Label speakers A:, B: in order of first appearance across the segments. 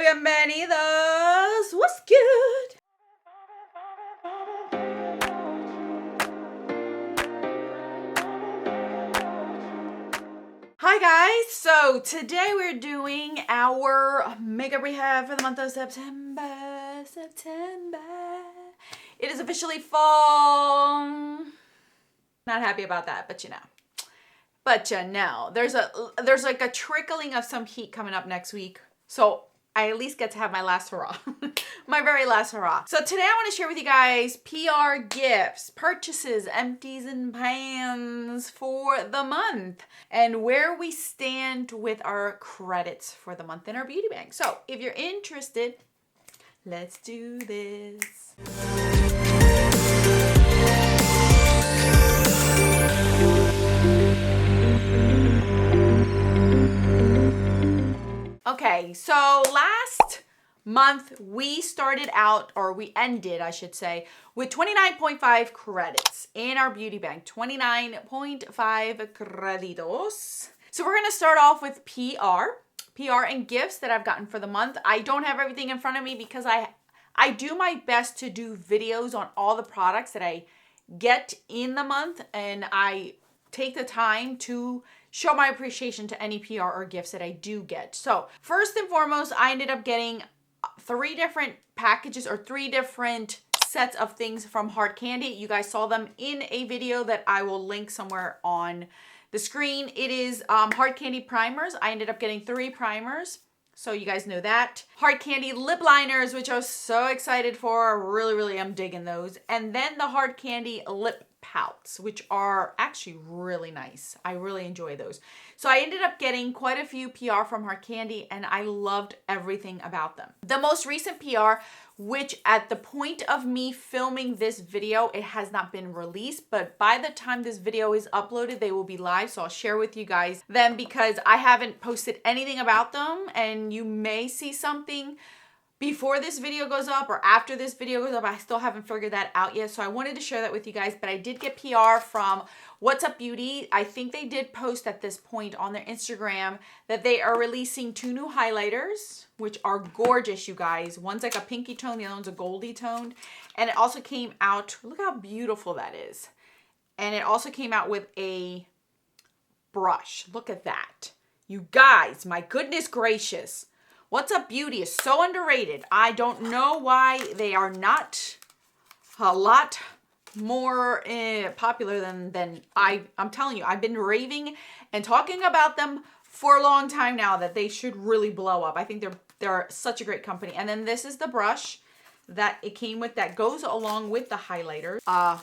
A: bienvenidos. What's good? Hi guys, so today we're doing our makeup rehab for the month of September. It is officially fall. Not happy about that, but you know. There's like a trickling of some heat coming up next week. So I at least get to have my last hurrah. My very last hurrah. So today I want to share with you guys PR gifts, purchases, empties, and pans for the month, and where we stand with our credits for the month in our beauty bank. So if you're interested, let's do this. Okay, so last month we started out, or we ended, I should say, with 29.5 credits in our beauty bank. 29.5 creditos. So we're gonna start off with PR and gifts that I've gotten for the month. I don't have everything in front of me because I do my best to do videos on all the products that I get in the month, and I take the time to show my appreciation to any PR or gifts that I do get. So first and foremost, I ended up getting 3 different packages or 3 different sets of things from Hard Candy. You guys saw them in a video that I will link somewhere on the screen. It is Hard Candy primers. I ended up getting 3 primers, so you guys know that. Hard Candy lip liners, which I was so excited for. Really am digging those. And then the Hard Candy lip pouts, which are actually really nice. I really enjoy those. So I ended up getting quite a few PR from Hard Candy, and I loved everything about them. The most recent PR, which at the point of me filming this video, it has not been released, but by the time this video is uploaded, they will be live. So I'll share with you guys them because I haven't posted anything about them, and you may see something before this video goes up or after this video goes up. I still haven't figured that out yet. So I wanted to share that with you guys, but I did get PR from What's Up Beauty. I think they did post at this point on their Instagram that they are releasing 2 new highlighters, which are gorgeous, you guys. One's like a pinky tone, the other one's a goldy toned. And it also came out, look how beautiful that is. And it also came out with a brush. Look at that. You guys, my goodness gracious. What's Up Beauty is so underrated. I don't know why they are not a lot more popular than I'm telling you. I've been raving and talking about them for a long time now that they should really blow up. I think they're such a great company. And then this is the brush that it came with that goes along with the highlighter. Let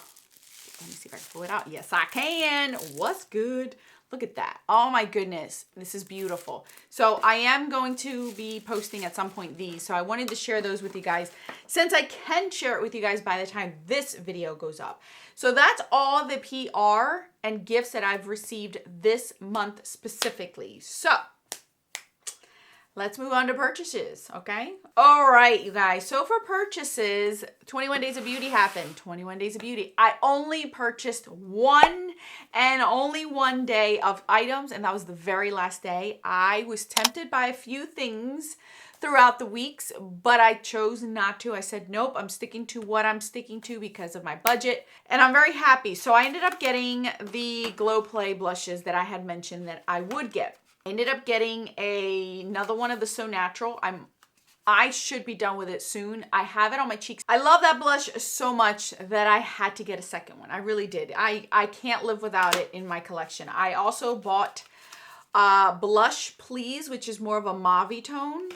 A: me see if I can pull it out. Yes, I can. What's good? Look at that. Oh my goodness. This is beautiful. So I am going to be posting at some point these. So I wanted to share those with you guys since I can share it with you guys by the time this video goes up. So that's all the PR and gifts that I've received this month specifically. So let's move on to purchases, okay? All right, you guys. So for purchases, 21 Days of Beauty happened. 21 Days of Beauty. I only purchased one and only one day of items, and that was the very last day. I was tempted by a few things throughout the weeks, but I chose not to. I said, nope, I'm sticking to what I'm sticking to because of my budget, and I'm very happy. So I ended up getting the Glow Play blushes that I had mentioned that I would get. Ended up getting another one of the So Natural. I should be done with it soon. I have it on my cheeks. I love that blush so much that I had to get a second one. I really did. I can't live without it in my collection. I also bought Blush Please, which is more of a mauve toned.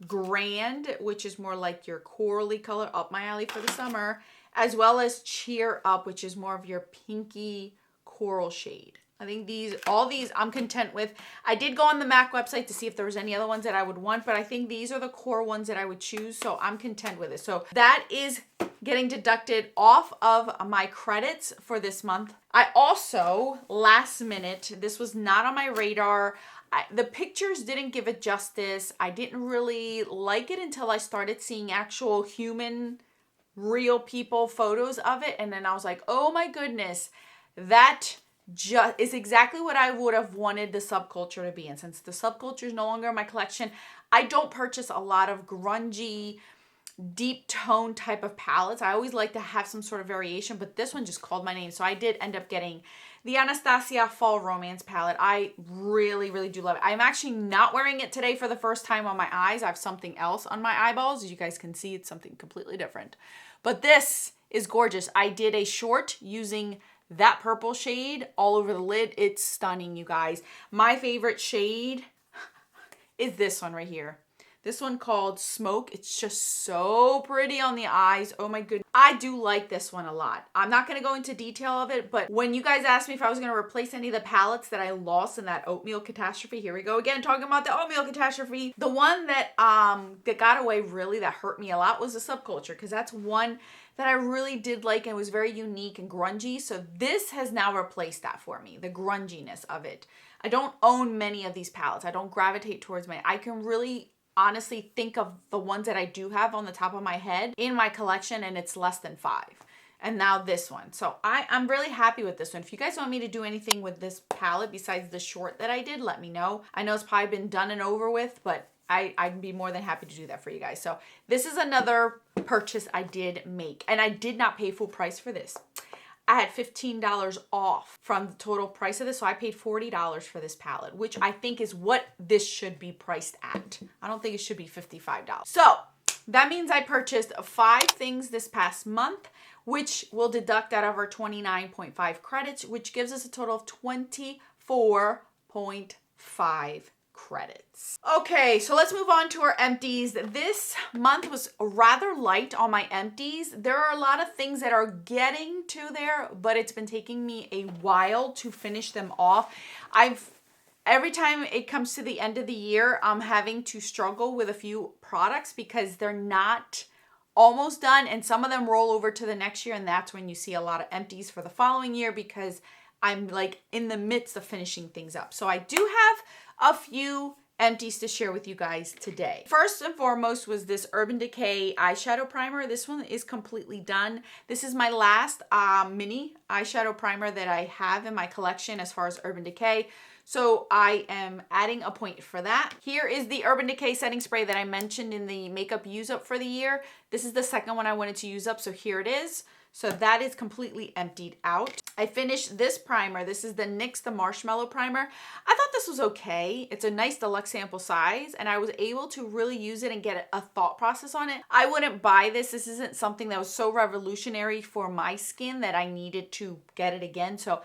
A: Grand, which is more like your corally color, up my alley for the summer. As well as Cheer Up, which is more of your pinky coral shade. I think all these I'm content with. I did go on the MAC website to see if there was any other ones that I would want, but I think these are the core ones that I would choose, so I'm content with it. So that is getting deducted off of my credits for this month. I also, last minute, this was not on my radar. The pictures didn't give it justice. I didn't really like it until I started seeing actual human, real people photos of it, and then I was like, oh my goodness, that is exactly what I would have wanted the subculture to be. And since the subculture is no longer in my collection, I don't purchase a lot of grungy, deep tone type of palettes. I always like to have some sort of variation, but this one just called my name. So I did end up getting the Anastasia Fall Romance palette. I really, really do love it. I'm actually not wearing it today for the first time on my eyes. I have something else on my eyeballs. As you guys can see, it's something completely different. But this is gorgeous. I did a short using that purple shade all over the lid. It's stunning, you guys. My favorite shade is this one right here. This one called Smoke. It's just so pretty on the eyes. Oh my goodness. I do like this one a lot. I'm not going to go into detail of it, but when you guys asked me if I was going to replace any of the palettes that I lost in that oatmeal catastrophe, here we go again talking about the oatmeal catastrophe. The one that got away really, that hurt me a lot, was the Subculture, because that's one that I really did like and was very unique and grungy. So this has now replaced that for me, the grunginess of it. I don't own many of these palettes. I don't gravitate towards many. I can really honestly think of the ones that I do have on the top of my head in my collection, and it's less than 5. And now this one. So I'm really happy with this one. If you guys want me to do anything with this palette besides the short that I did, let me know. I know it's probably been done and over with, but I'd be more than happy to do that for you guys. So this is another purchase I did make, and I did not pay full price for this. I had $15 off from the total price of this, so I paid $40 for this palette, which I think is what this should be priced at. I don't think it should be $55. So that means I purchased 5 things this past month, which will deduct out of our 29.5 credits, which gives us a total of 24.5 credits. Okay, so let's move on to our empties. This month was rather light on my empties. There are a lot of things that are getting to there, but it's been taking me a while to finish them off. Every time it comes to the end of the year, I'm having to struggle with a few products because they're not almost done, and some of them roll over to the next year, and that's when you see a lot of empties for the following year because I'm like in the midst of finishing things up. So I do have a few empties to share with you guys today. First and foremost was this Urban Decay eyeshadow primer. This one is completely done. This is my last mini eyeshadow primer that I have in my collection as far as Urban Decay. So I am adding a point for that. Here is the Urban Decay setting spray that I mentioned in the makeup use up for the year. This is the second one I wanted to use up, so here it is. So that is completely emptied out. I finished this primer. This is the NYX the Marshmallow Primer. I thought this was okay. It's a nice deluxe sample size, and I was able to really use it and get a thought process on it. I wouldn't buy this. This isn't something that was so revolutionary for my skin that I needed to get it again. So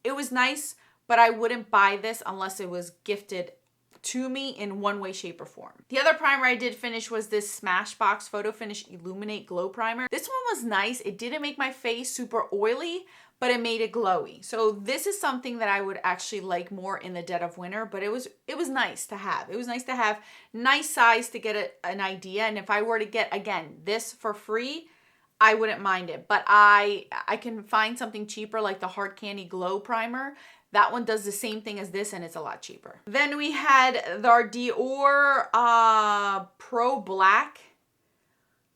A: it was nice, but I wouldn't buy this unless it was gifted to me in one way, shape, or form. The other primer I did finish was this Smashbox Photo Finish Illuminate Glow Primer. This one was nice. It didn't make my face super oily, but it made it glowy. So this is something that I would actually like more in the dead of winter, but it was nice to have. It was nice to have nice size to get an idea. And if I were to get, again, this for free, I wouldn't mind it. But I can find something cheaper like the Hard Candy Glow Primer. That one does the same thing as this, and it's a lot cheaper. Then we had our Dior Pro Black.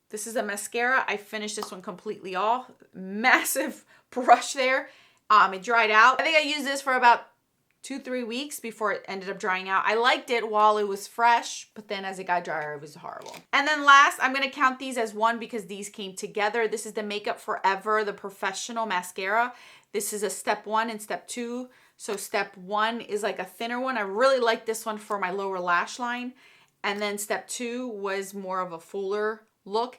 A: This is a mascara. I finished this one completely off. Massive brush there. It dried out. I think I used this for about 2-3 weeks before it ended up drying out. I liked it while it was fresh, but then as it got drier, it was horrible. And then last, I'm going to count these as one because these came together. This is the Makeup Forever, the Professional Mascara. This is a step 1 and step 2. So step 1 is like a thinner one. I really like this one for my lower lash line. And then step 2 was more of a fuller look.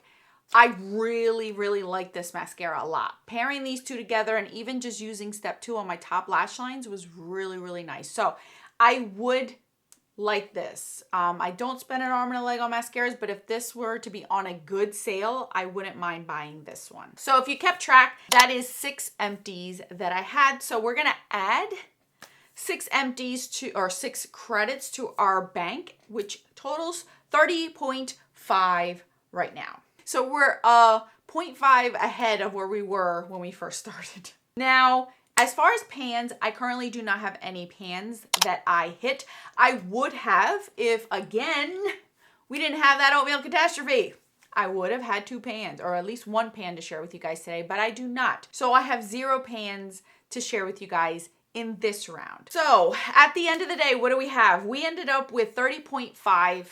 A: I really, really like this mascara a lot. Pairing these two together and even just using step 2 on my top lash lines was really, really nice. So I would like this. I don't spend an arm and a leg on mascaras, but if this were to be on a good sale, I wouldn't mind buying this one. So if you kept track, that is 6 empties that I had. So we're gonna add 6 empties to, or 6 credits to our bank, which totals 30.5 right now. So we're 0.5 ahead of where we were when we first started. Now, as far as pans, I currently do not have any pans that I hit. I would have if, again, we didn't have that oatmeal catastrophe. I would have had 2 pans, or at least 1 pan to share with you guys today, but I do not. So I have 0 pans to share with you guys in this round. So at the end of the day, what do we have? We ended up with 30.5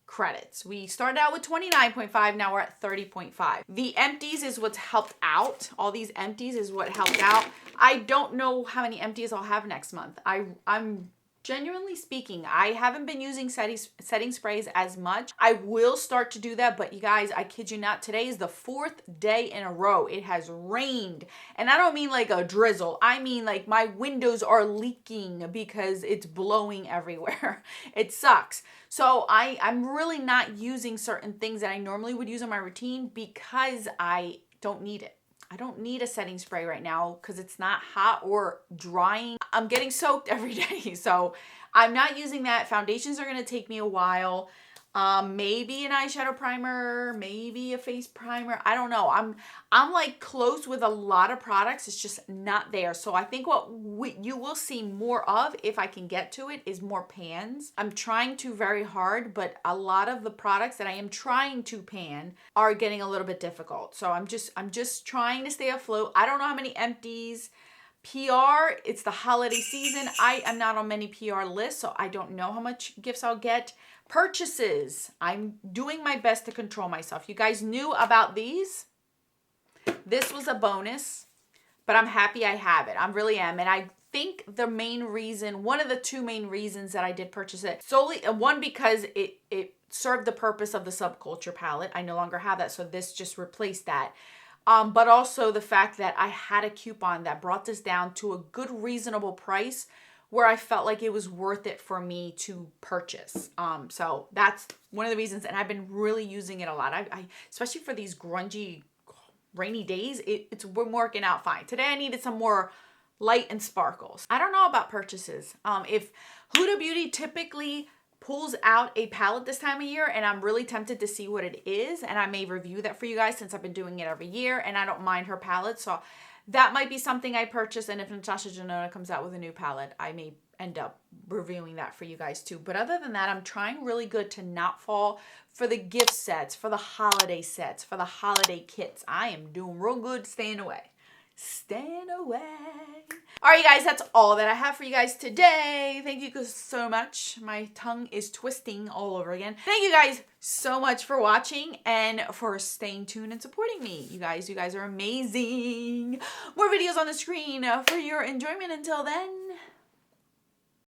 A: credits. We started out with 29.5, now we're at 30.5. The empties is what's helped out. All these empties is what helped out. I don't know how many empties I'll have next month. I'm genuinely speaking, I haven't been using setting sprays as much. I will start to do that, but you guys, I kid you not, today is the 4th day in a row it has rained. And I don't mean like a drizzle. I mean like my windows are leaking because it's blowing everywhere. It sucks. So I'm really not using certain things that I normally would use in my routine because I don't need it. I don't need a setting spray right now because it's not hot or drying. I'm getting soaked every day, so I'm not using that. Foundations are going to take me a while. Maybe an eyeshadow primer, maybe a face primer. I don't know. I'm like close with a lot of products. It's just not there. So I think what you will see more of, if I can get to it, is more pans. I'm trying to very hard, but a lot of the products that I am trying to pan are getting a little bit difficult. So I'm just trying to stay afloat. I don't know how many empties. PR, it's the holiday season. I am not on many PR lists, so I don't know how much gifts I'll get. Purchases, I'm doing my best to control myself. You guys knew about these. This was a bonus, but I'm happy I have it. I really am. And I think the main reason, one of the two main reasons that I did purchase it, solely, one, because it served the purpose of the Subculture palette. I no longer have that, so this just replaced that. But also the fact that I had a coupon that brought this down to a good, reasonable price where I felt like it was worth it for me to purchase. So that's one of the reasons, and I've been really using it a lot. I especially for these grungy, rainy days, it's working out fine. Today I needed some more light and sparkles. I don't know about purchases. If Huda Beauty typically pulls out a palette this time of year, and I'm really tempted to see what it is, and I may review that for you guys since I've been doing it every year, and I don't mind her palette, so that might be something I purchase. And if Natasha Denona comes out with a new palette, I may end up reviewing that for you guys too. But other than that, I'm trying really good to not fall for the gift sets, for the holiday sets, for the holiday kits. I am doing real good staying away. Staying away. All right, you guys, that's all that I have for you guys today. Thank you so much. My tongue is twisting all over again. Thank you guys so much for watching and for staying tuned and supporting me. You guys are amazing. More videos on the screen for your enjoyment. Until then,